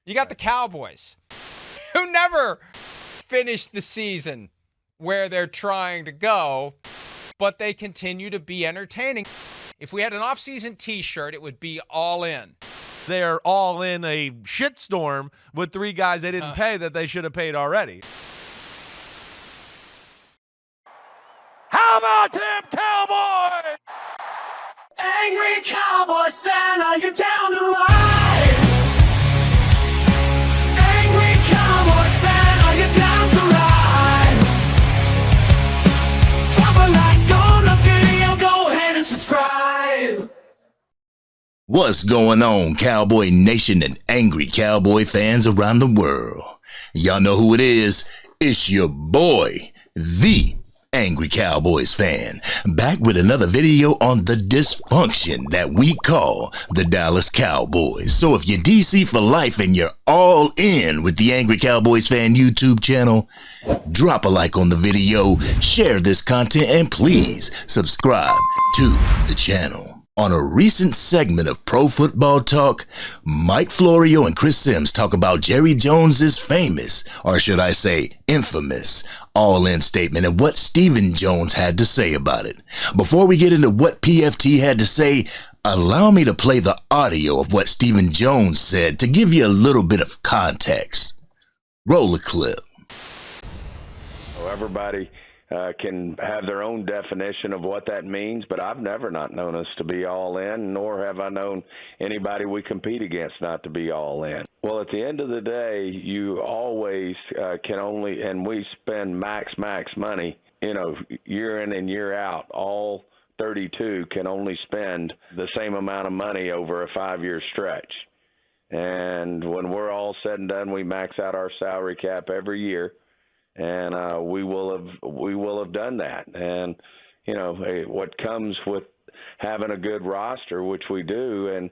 You got the Cowboys, who never finish the season where they're trying to go, but they continue to be entertaining. If we had an off-season T-shirt, it would be all in. They're all in a shitstorm with 3 guys they didn't pay that they should have paid already. How about them Cowboys? Angry Cowboys fan, are you down to ride? Angry Cowboys fan, are you down to ride? Drop a like on the video, go ahead and subscribe. What's going on, Cowboy Nation and angry Cowboy fans around the world? Y'all know who it is. It's your boy, the Angry Cowboys fan, back with another video on the dysfunction that we call the Dallas Cowboys. So if you're DC for life and you're all in with the Angry Cowboys fan YouTube channel, drop a like on the video, share this content, and please subscribe to the channel. On a recent segment of Pro Football Talk, Mike Florio and Chris Simms talk about Jerry Jones's famous, or should I say infamous, all-in statement and what Stephen Jones had to say about it. Before we get into what PFT had to say, allow me to play the audio of what Stephen Jones said to give you a little bit of context. Roll the clip. Everybody can have their own definition of what that means, but I've never not known us to be all in, nor have I known anybody we compete against not to be all in. Well, at the end of the day, you always can only, and we spend max money, year in and year out. All 32 can only spend the same amount of money over a 5-year stretch. And when we're all said and done, we max out our salary cap every year. And we will have done that. And what comes with having a good roster, which we do, and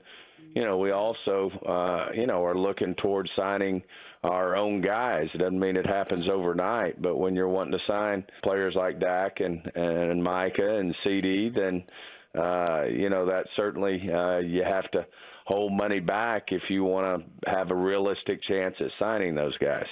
we also are looking towards signing our own guys. It doesn't mean it happens overnight, but when you're wanting to sign players like Dak and Micah and CD, then that certainly you have to hold money back if you want to have a realistic chance at signing those guys.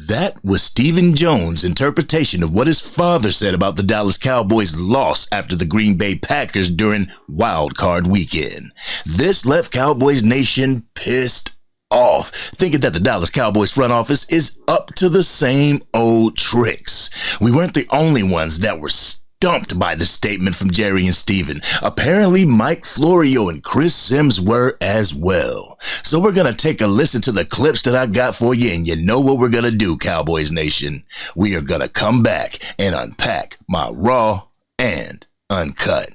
That was Stephen Jones' interpretation of what his father said about the Dallas Cowboys' loss after the Green Bay Packers during Wild Card Weekend. This left Cowboys Nation pissed off, thinking that the Dallas Cowboys front office is up to the same old tricks. We weren't the only ones that were stumped by the statement from Jerry and Steven. Apparently, Mike Florio and Chris Simms were as well. So we're going to take a listen to the clips that I got for you, and you know what we're going to do, Cowboys Nation. We are going to come back and unpack my raw and uncut.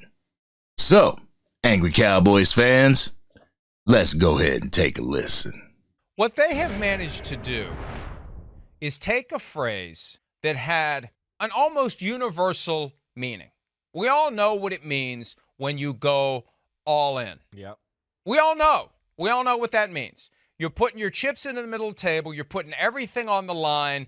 So, angry Cowboys fans, let's go ahead and take a listen. What they have managed to do is take a phrase that had an almost universal meaning. We all know what it means when you go all in. Yep. We all know. We all know what that means. You're putting your chips into the middle of the table. You're putting everything on the line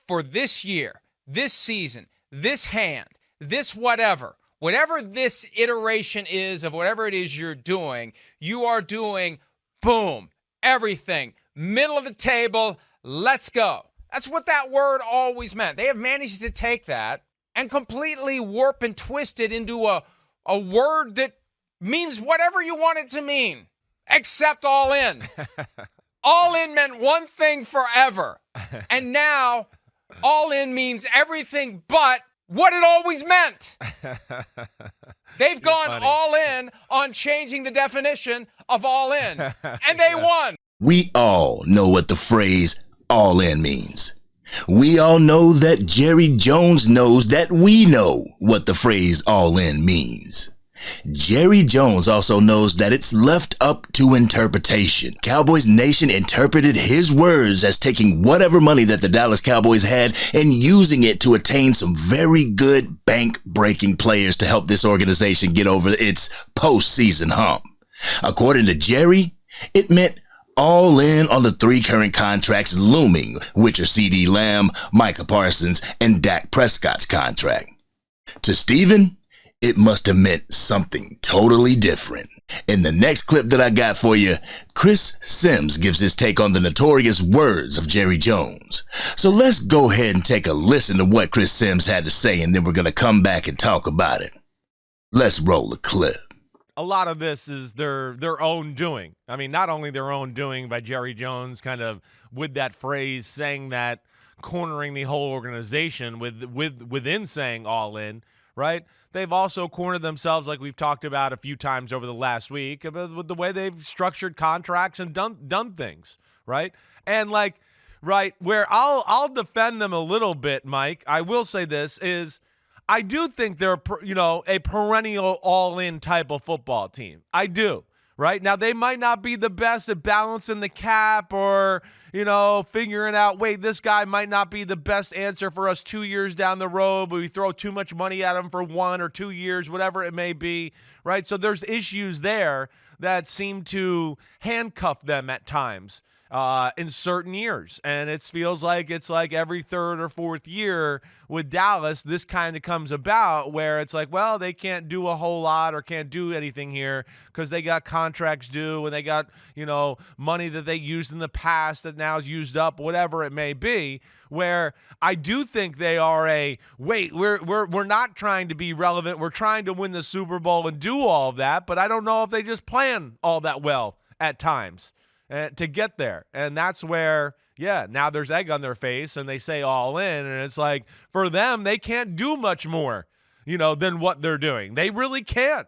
for this year, this season, this hand, this whatever. Whatever this iteration is of whatever it is you're doing, you are doing, boom, everything. Middle of the table, let's go. That's what that word always meant. They have managed to take that and completely warp and twist it into a word that means whatever you want it to mean, except all in. All in meant one thing forever. And now all in means everything but what it always meant. They've gone all in on changing the definition of all in. And they won. We all know what the phrase all in means. We all know that Jerry Jones knows that we know what the phrase all in means. Jerry Jones also knows that it's left up to interpretation. Cowboys Nation interpreted his words as taking whatever money that the Dallas Cowboys had and using it to attain some very good bank-breaking players to help this organization get over its postseason hump. According to Jerry, it meant all in on the 3 current contracts looming, which are CD Lamb, Micah Parsons, and Dak Prescott's contract. To Steven, it must have meant something totally different. In the next clip that I got for you, Chris Simms gives his take on the notorious words of Jerry Jones. So let's go ahead and take a listen to what Chris Simms had to say, and then we're going to come back and talk about it. Let's roll the clip. A lot of this is their own doing. I mean, not only their own doing by Jerry Jones kind of with that phrase, saying that, cornering the whole organization within saying all in, right? They've also cornered themselves, like we've talked about a few times over the last week, with the way they've structured contracts and done things, right? And like, right, where I'll defend them a little bit, Mike, I will say this is, I do think they're, a perennial all-in type of football team. I do, right? Now, they might not be the best at balancing the cap or, figuring out, wait, this guy might not be the best answer for us 2 years down the road, but we throw too much money at him for 1 or 2 years, whatever it may be, right? So there's issues there that seem to handcuff them at times. In certain years. And it feels like it's like every third or fourth year with Dallas, this kind of comes about where it's like, well, they can't do a whole lot or can't do anything here because they got contracts due and they got, money that they used in the past that now is used up, whatever it may be, where I do think they are we're not trying to be relevant. We're trying to win the Super Bowl and do all of that, but I don't know if they just plan all that well at times. To get there. And that's where, now there's egg on their face and they say all in. And it's like, for them, they can't do much more, than what they're doing. They really can't.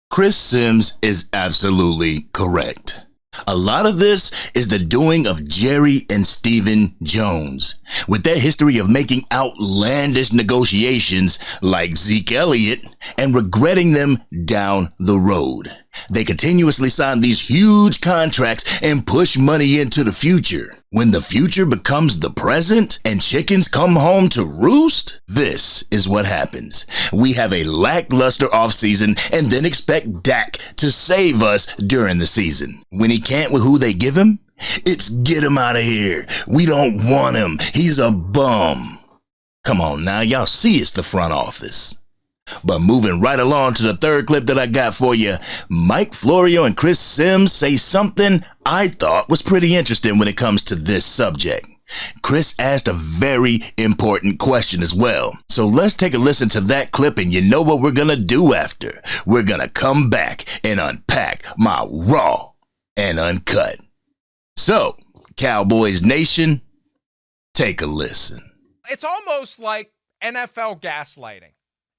Chris Simms is absolutely correct. A lot of this is the doing of Jerry and Stephen Jones. With their history of making outlandish negotiations like Zeke Elliott and regretting them down the road. They continuously sign these huge contracts and push money into the future. When the future becomes the present and chickens come home to roost, this is what happens. We have a lackluster offseason and then expect Dak to save us during the season. When he can't with who they give him, it's get him out of here. We don't want him. He's a bum. Come on now, y'all see it's the front office. But moving right along to the third clip that I got for you, Mike Florio and Chris Simms say something I thought was pretty interesting when it comes to this subject. Chris asked a very important question as well. So let's take a listen to that clip, and you know what we're gonna do after. We're gonna come back and unpack my raw and uncut. So, Cowboys Nation, take a listen. It's almost like NFL gaslighting.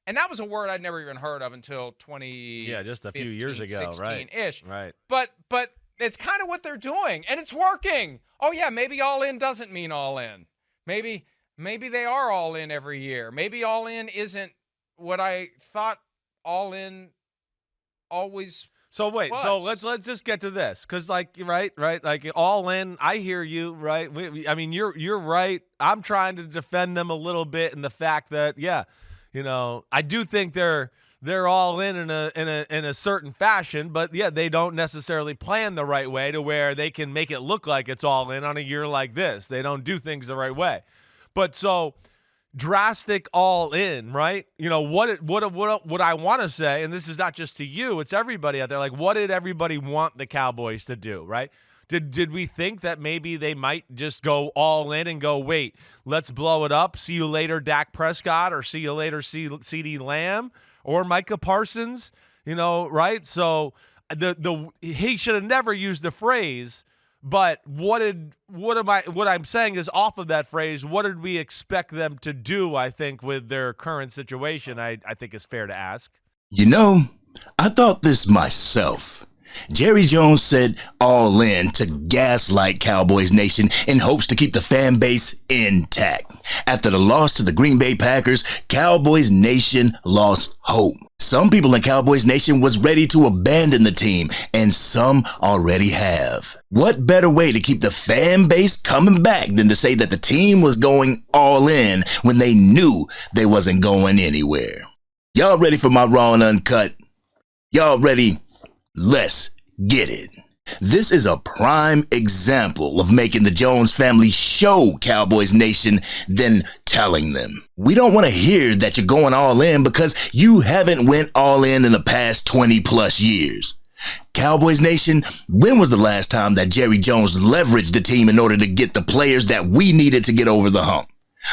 And that was a word I'd never even heard of until just a few years ago, right? 16-ish. Right. But it's kind of what they're doing, and it's working. Oh yeah, maybe all in doesn't mean all in. Maybe they are all in every year. Maybe all in isn't what I thought all in always. So wait, was. so let's just get to this, because like right, like all in. I hear you, right? I mean, you're right. I'm trying to defend them a little bit in the fact that I do think they're all in a certain fashion, but they don't necessarily plan the right way to where they can make it look like it's all in on a year like this. They don't do things the right way. But so drastic all in, right? What I want to say, and this is not just to you, it's everybody out there. Like, what did everybody want the Cowboys to do, right? Did we think that maybe they might just go all in and go, wait, let's blow it up. See you later, Dak Prescott, or see you later, CeeDee Lamb or Micah Parsons, right? So he should have never used the phrase, but what I'm saying is off of that phrase, what did we expect them to do, I think, with their current situation, I think is fair to ask. I thought this myself. Jerry Jones said all in to gaslight Cowboys Nation in hopes to keep the fan base intact. After the loss to the Green Bay Packers, Cowboys Nation lost hope. Some people in Cowboys Nation was ready to abandon the team, and some already have. What better way to keep the fan base coming back than to say that the team was going all in when they knew they wasn't going anywhere? Y'all ready for my raw and uncut? Y'all ready? Let's get it. This is a prime example of making the Jones family show Cowboys Nation than telling them. We don't want to hear that you're going all in because you haven't went all in the past 20 plus years. Cowboys Nation, when was the last time that Jerry Jones leveraged the team in order to get the players that we needed to get over the hump?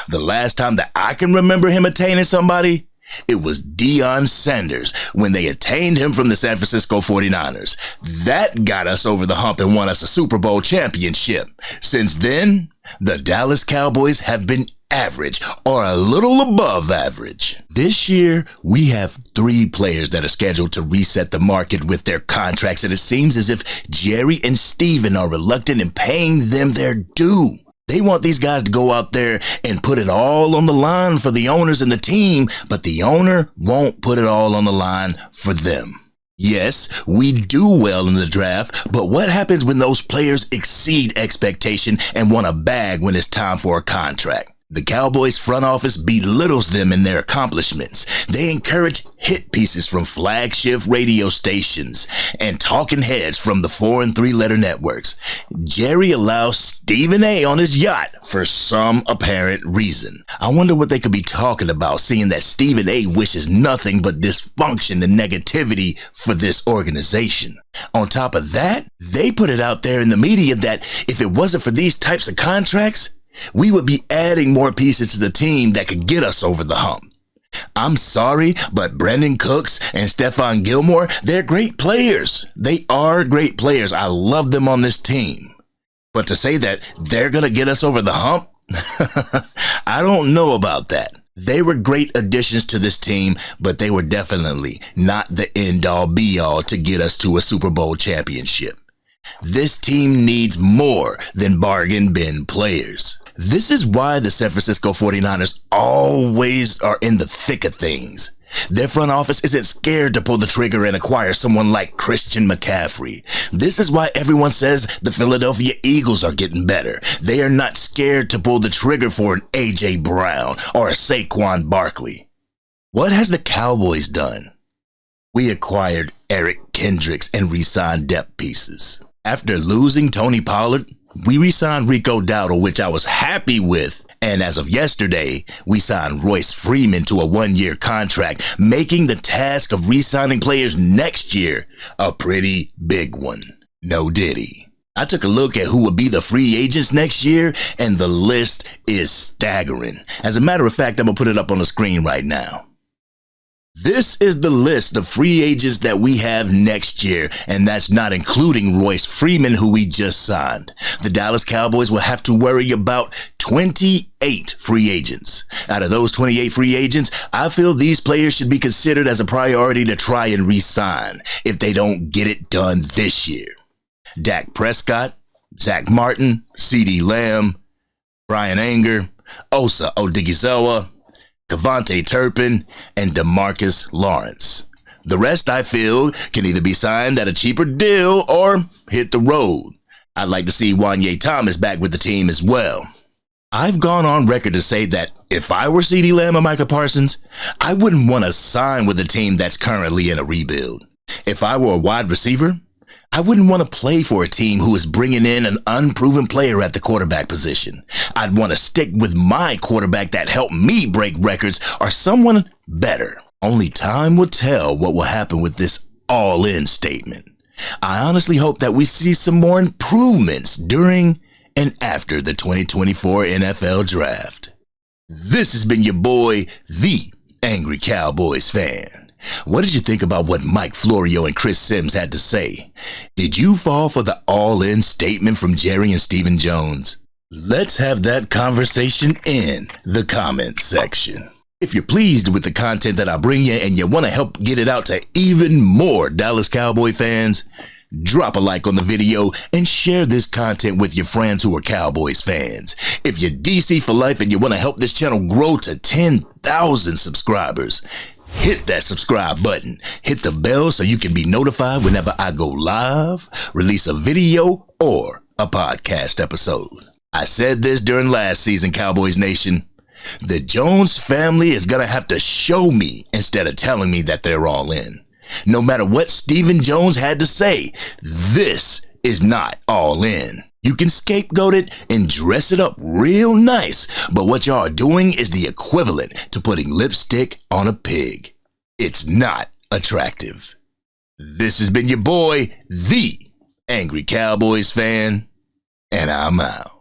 The last time that I can remember him attaining somebody, it was Deion Sanders when they attained him from the San Francisco 49ers. That got us over the hump and won us a Super Bowl championship. Since then, the Dallas Cowboys have been average or a little above average. This year, we have 3 players that are scheduled to reset the market with their contracts, and it seems as if Jerry and Steven are reluctant in paying them their due. They want these guys to go out there and put it all on the line for the owners and the team, but the owner won't put it all on the line for them. Yes, we do well in the draft, but what happens when those players exceed expectation and want a bag when it's time for a contract? The Cowboys front office belittles them in their accomplishments. They encourage hit pieces from flagship radio stations and talking heads from the 4 and 3 letter networks. Jerry allows Stephen A on his yacht for some apparent reason. I wonder what they could be talking about, seeing that Stephen A wishes nothing but dysfunction and negativity for this organization. On top of that, they put it out there in the media that if it wasn't for these types of contracts, we would be adding more pieces to the team that could get us over the hump. I'm sorry, but Brandon Cooks and Stephon Gilmore, they're great players. They are great players. I love them on this team. But to say that they're going to get us over the hump, I don't know about that. They were great additions to this team, but they were definitely not the end-all be-all to get us to a Super Bowl championship. This team needs more than bargain bin players. This is why the San Francisco 49ers always are in the thick of things. Their front office isn't scared to pull the trigger and acquire someone like Christian McCaffrey. This is why everyone says the Philadelphia Eagles are getting better. They are not scared to pull the trigger for an A.J. Brown or a Saquon Barkley. What has the Cowboys done? We acquired Eric Kendricks and re-signed depth pieces. After losing Tony Pollard, we re-signed Rico Dowdle, which I was happy with. And as of yesterday, we signed Royce Freeman to a 1-year contract, making the task of re-signing players next year a pretty big one. No diddy. I took a look at who would be the free agents next year, and the list is staggering. As a matter of fact, I'm going to put it up on the screen right now. This is the list of free agents that we have next year, and that's not including Royce Freeman, who we just signed. The Dallas Cowboys will have to worry about 28 free agents. Out of those 28 free agents, I feel these players should be considered as a priority to try and re-sign if they don't get it done this year. Dak Prescott, Zach Martin, CeeDee Lamb, Brian Anger, Osa Odigiziowa, Kevontae Turpin, and DeMarcus Lawrence. The rest, I feel, can either be signed at a cheaper deal or hit the road. I'd like to see Wanye Thomas back with the team as well. I've gone on record to say that if I were CeeDee Lamb or Micah Parsons, I wouldn't want to sign with a team that's currently in a rebuild. If I were a wide receiver, I wouldn't want to play for a team who is bringing in an unproven player at the quarterback position. I'd want to stick with my quarterback that helped me break records or someone better. Only time will tell what will happen with this all-in statement. I honestly hope that we see some more improvements during and after the 2024 NFL Draft. This has been your boy, the Angry Cowboys fan. What did you think about what Mike Florio and Chris Simms had to say? Did you fall for the all-in statement from Jerry and Stephen Jones? Let's have that conversation in the comment section. If you're pleased with the content that I bring you and you want to help get it out to even more Dallas Cowboy fans, drop a like on the video and share this content with your friends who are Cowboys fans. If you're DC for life and you want to help this channel grow to 10,000 subscribers, hit that subscribe button. Hit the bell so you can be notified whenever I go live, release a video, or a podcast episode. I said this during last season, Cowboys Nation. The Jones family is going to have to show me instead of telling me that they're all in. No matter what Stephen Jones had to say, this is not all in. You can scapegoat it and dress it up real nice, but what y'all are doing is the equivalent to putting lipstick on a pig. It's not attractive. This has been your boy, the Angry Cowboys fan, and I'm out.